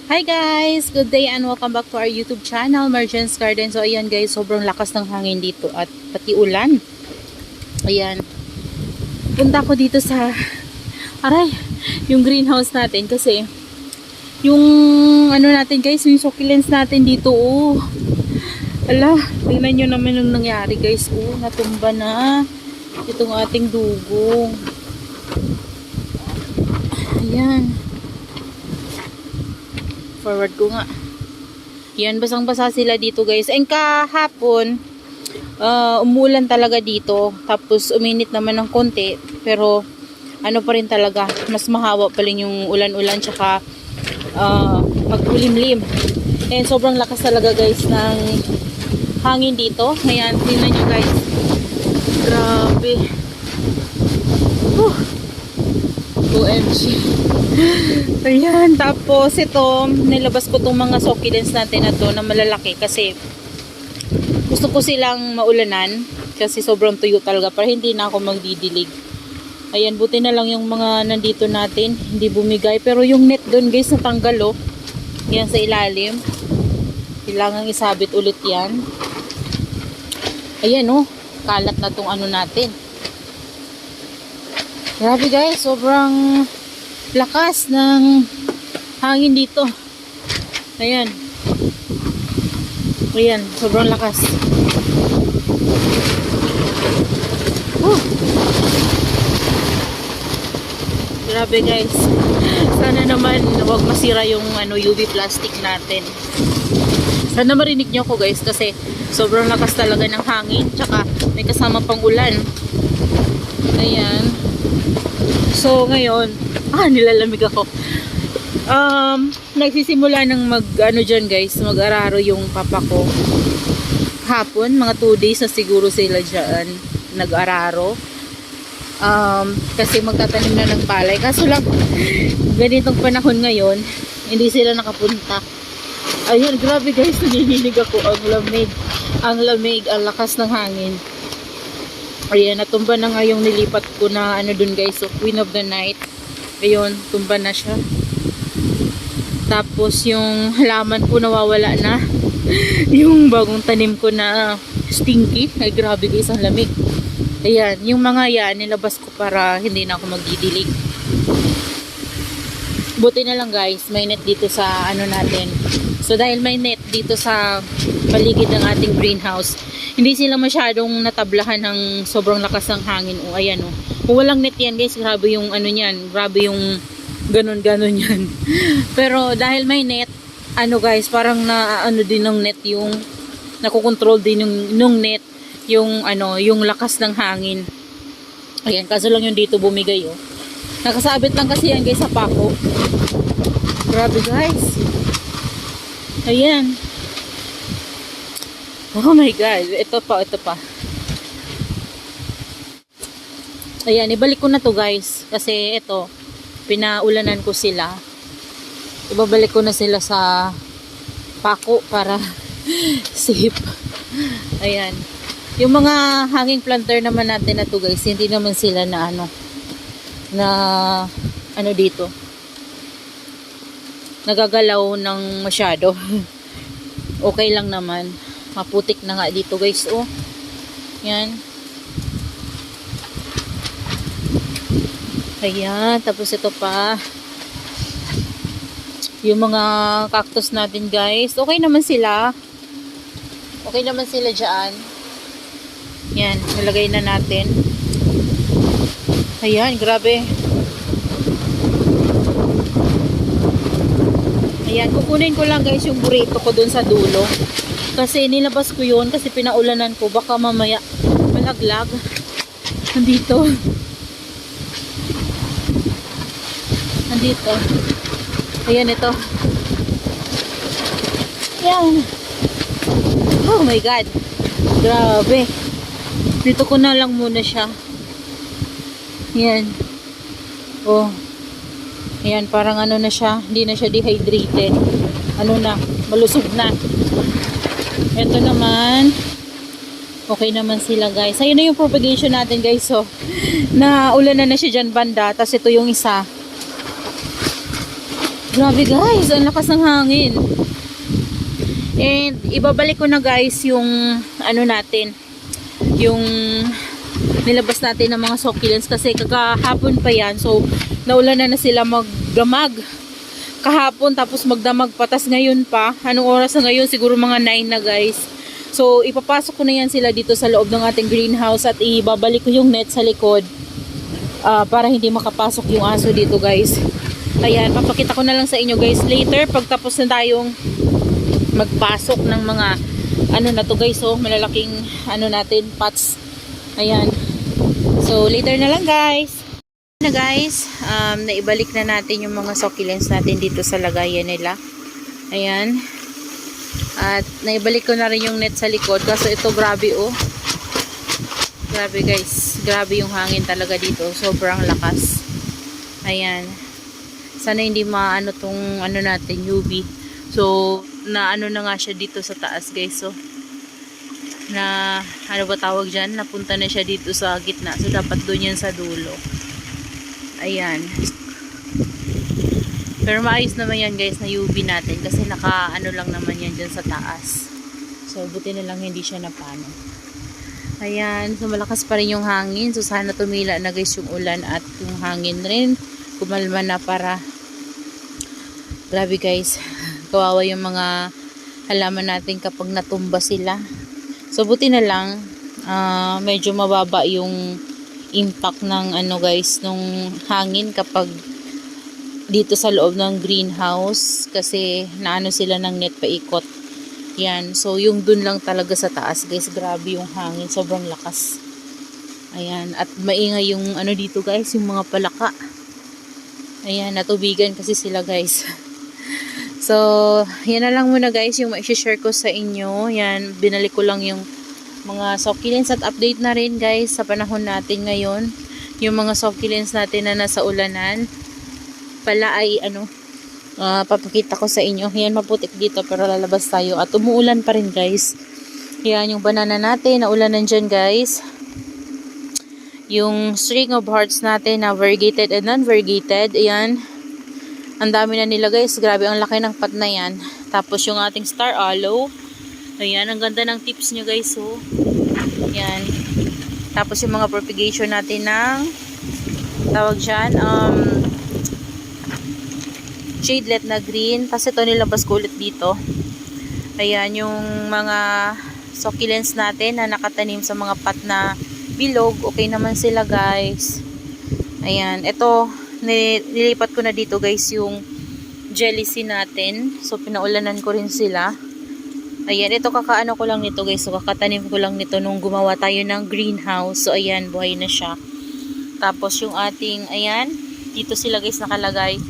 Hi guys! Good day and welcome back to our YouTube channel, Margins Garden. So ayan guys, sobrang lakas ng hangin dito at pati ulan. Ayan. Punta ko dito sa yung greenhouse natin kasi yung ano natin guys, yung succulents natin dito Ala, tingnan nyo naman yung nangyari guys. Natumba na itong ating dugong. Ayan. Forward ko nga. Yan, basang-basa sila dito guys. And kahapon, umulan talaga dito. Tapos uminit naman ng konti. Pero ano pa rin talaga, mas mahawa pa rin yung ulan-ulan tsaka magkulimlim. And sobrang lakas talaga guys ng hangin dito. Ngayon, tingnan nyo guys. Grabe. OMG. Ayan, tapos ito, nilabas ko tong mga succulents natin na to na malalaki kasi gusto ko silang maulanan kasi sobrang tuyo talaga para hindi na ako magdidilig. Ayan, buti na lang yung mga nandito natin, hindi bumigay. Pero yung net doon guys, natanggal yan sa ilalim. Kailangan isabit ulit yan. Ayan kalat na tong ano natin. Grabe guys, sobrang lakas ng hangin dito. Ayan. Ayan, sobrang lakas. Grabe guys. Sana naman huwag masira yung UV plastic natin. Sana marinig nyo ko guys kasi sobrang lakas talaga ng hangin. Tsaka may kasama pang ulan. Ayan. So ngayon, nilalamig ako. Nagsisimula ng dyan guys, mag-araro yung papa ko. Hapon, mga 2 days na siguro sila dyan nag-araro. Kasi magtatanim na ng palay. Kaso lang, ganitong panahon ngayon, hindi sila nakapunta. Ayun, grabe guys, naninilig ako. Ang lamig. Ang lamig, ang lakas ng hangin. Ayan, natumba na nga yung nilipat ko na dun guys, so Queen of the Night. Ayun, tumba na siya. Tapos yung halaman ko nawawala na. Yung bagong tanim ko na stinky. Ay grabe guys, ang lamig. Ayan, yung mga yan, nilabas ko para hindi na ako magdidilig. Buti na lang guys, may net dito sa natin. So dahil may net dito sa paligid ng ating greenhouse, hindi sila masyadong natablahan ng sobrang lakas ng hangin. Ayan Kung walang net yan guys, grabe yung niyan, grabe yung ganun-ganun yan. Pero dahil may net, guys, parang din ng net yung nakokontrol din yung net yung yung lakas ng hangin. Ayan, kaso lang yung dito bumigay Nakasabit lang kasi yan guys sa pako. Grabe guys. Ayan. Oh my god, ito pa. Ayan, ibalik ko na to guys kasi ito pinaulanan ko sila. Ibabalik ko na sila sa pako para safe. Ayan. Yung mga hanging planter naman natin na to guys, hindi naman sila na dito nagagalaw ng masyado. Okay lang naman. Maputik na nga dito guys yan. Ayan, tapos ito pa yung mga cactus natin guys, okay naman sila dyan. Yan, nilagay na natin. Ayan, grabe. Ayan, kukunin ko lang guys yung burrito ko dun sa dulo. Kasi nilabas ko yun kasi pinaulanan ko. Baka mamaya malaglag. Nandito. Ayan, ito. Ayan. Oh my god. Grabe. Dito ko na lang muna siya. Ayan. Ayan, parang na siya. Hindi na siya dehydrated. Malusog na. Ito naman. Okay naman sila guys. Ayun na yung propagation natin guys. So, naulanan na siya dyan banda. Tapos ito yung isa. Grabe guys, ang lakas ng hangin. And ibabalik ko na guys yung ano natin, yung nilabas natin ng mga succulents kasi kakahapon pa yan. So naulan na sila magdamag kahapon, tapos magdamag patas ngayon pa. Anong oras na ngayon? Siguro mga 9 na guys. So ipapasok ko na yan sila dito sa loob ng ating greenhouse at ibabalik ko yung net sa likod para hindi makapasok yung aso dito guys. Ayan, papakita ko na lang sa inyo guys later pag tapos na tayong magpasok ng mga ano na to guys, oh, malalaking ano natin, pots. Ayan. So later na lang guys. Na guys, naibalik na natin yung mga succulents natin dito sa lagayan nila. Ayan. At naibalik ko na rin yung net sa likod kasi ito grabe oh. Grabe guys, grabe yung hangin talaga dito, sobrang lakas. Ayan. Sana hindi maano tong ano natin, UV. So, na ano na nga siya dito sa taas guys. So, na ano ba tawag dyan? Napunta na siya dito sa gitna. So, dapat doon yan sa dulo. Ayan. Pero maayos naman yan guys na UV natin. Kasi naka ano lang naman yan dyan sa taas. So, buti na lang hindi siya napano. Ayan. So, malakas pa rin yung hangin. So, sana tumila na guys yung ulan at yung hangin rin. Kumalma na para grabe guys, kawawa yung mga halaman natin kapag natumba sila. So buti na lang medyo mababa yung impact ng ano guys, nung hangin kapag dito sa loob ng greenhouse kasi naano sila ng net paikot. Yan, so yung dun lang talaga sa taas guys, grabe yung hangin, sobrang lakas. Ayan, at maingay yung ano dito guys, yung mga palaka. Ayan, natubigan kasi sila guys. So, yan na lang muna guys yung ma-share ko sa inyo. Yan, binalik ko lang yung mga succulents at update na rin guys sa panahon natin ngayon. Yung mga succulents natin na nasa ulanan pala ay ano, papakita ko sa inyo. Yan, maputik dito pero lalabas tayo at umuulan pa rin guys. Yan, yung banana natin, naulanan dyan guys. Yung string of hearts natin na variegated and non-variegated, ayan. Ang dami na nila guys, grabe ang laki ng pot na yan. Tapos yung ating star aloe, ayan, ang ganda ng tips nyo guys, oh. Ayan. Tapos yung mga propagation natin ng tawag dyan, shadelet na green. Kasi ito nilabas ko ulit dito. Ayan, yung mga succulents natin na nakatanim sa mga pot na bilog, okay naman sila guys. Ayan, ito nilipat ko na dito guys yung jealousy natin. So pinaulanan ko rin sila. Ayan, ito kakaano ko lang nito guys. So kakatanim ko lang nito nung gumawa tayo ng greenhouse. So ayan, buhay na siya. Tapos yung ating, ayan, dito sila guys nakalagay.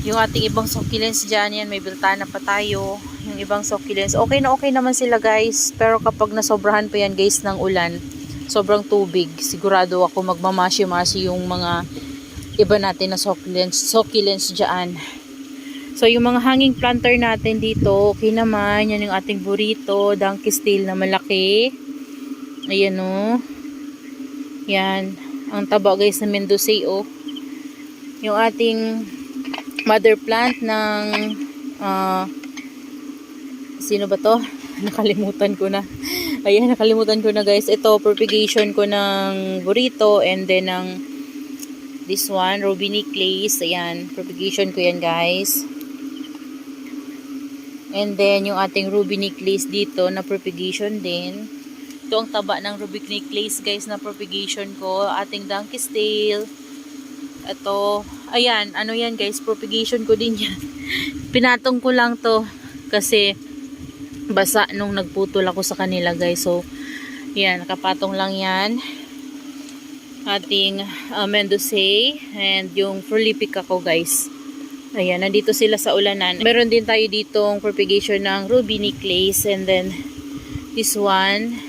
Yung ating ibang succulents dyan, yan, may biltana pa tayo. Yung ibang succulents, okay na okay naman sila guys. Pero kapag nasobrahan pa yan guys ng ulan, sobrang tubig, sigurado ako magmamashi-mashi yung mga iba natin na succulents dyan. So yung mga hanging planter natin dito, okay naman. Yan yung ating burrito, donkey style na malaki. Ayan o. Yan. Ang taba guys na Mendoza o. Yung ating mother plant ng sino ba to? Nakalimutan ko na. Ayan, nakalimutan ko na guys. Ito, propagation ko ng burrito and then ng this one, Ruby Necklace. Ayan, propagation ko yan guys. And then, yung ating Ruby Necklace dito na propagation din. Ito ang taba ng Ruby Necklace guys na propagation ko. Ating donkey tail. Ito, ayan, ano yan guys, propagation ko din yan. Pinatong ko lang to kasi basa nung nagputol ako sa kanila guys. So, yan, nakapatong lang yan. Ating Mendoza and yung prolific ako guys. Ayan, nandito sila sa ulanan. Meron din tayo ditong propagation ng Ruby Necklace and then this one.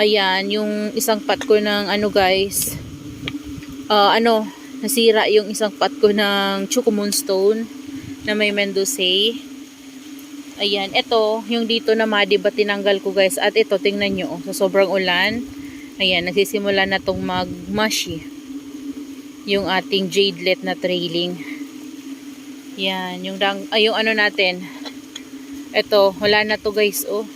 Ayan, yung isang pot ko ng ano guys. Nasira yung isang pot ko ng Choco Moonstone na may Mendoza. Ayan, ito, yung dito na madiba tinanggal ko guys. At ito, tingnan nyo, sa sobrang ulan. Ayan, nagsisimula na tong magmashi. Yung ating jadelet na trailing. Yan, yung ano natin. Ito, wala na to guys, oh.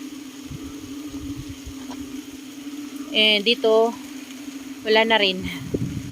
And dito, wala na rin.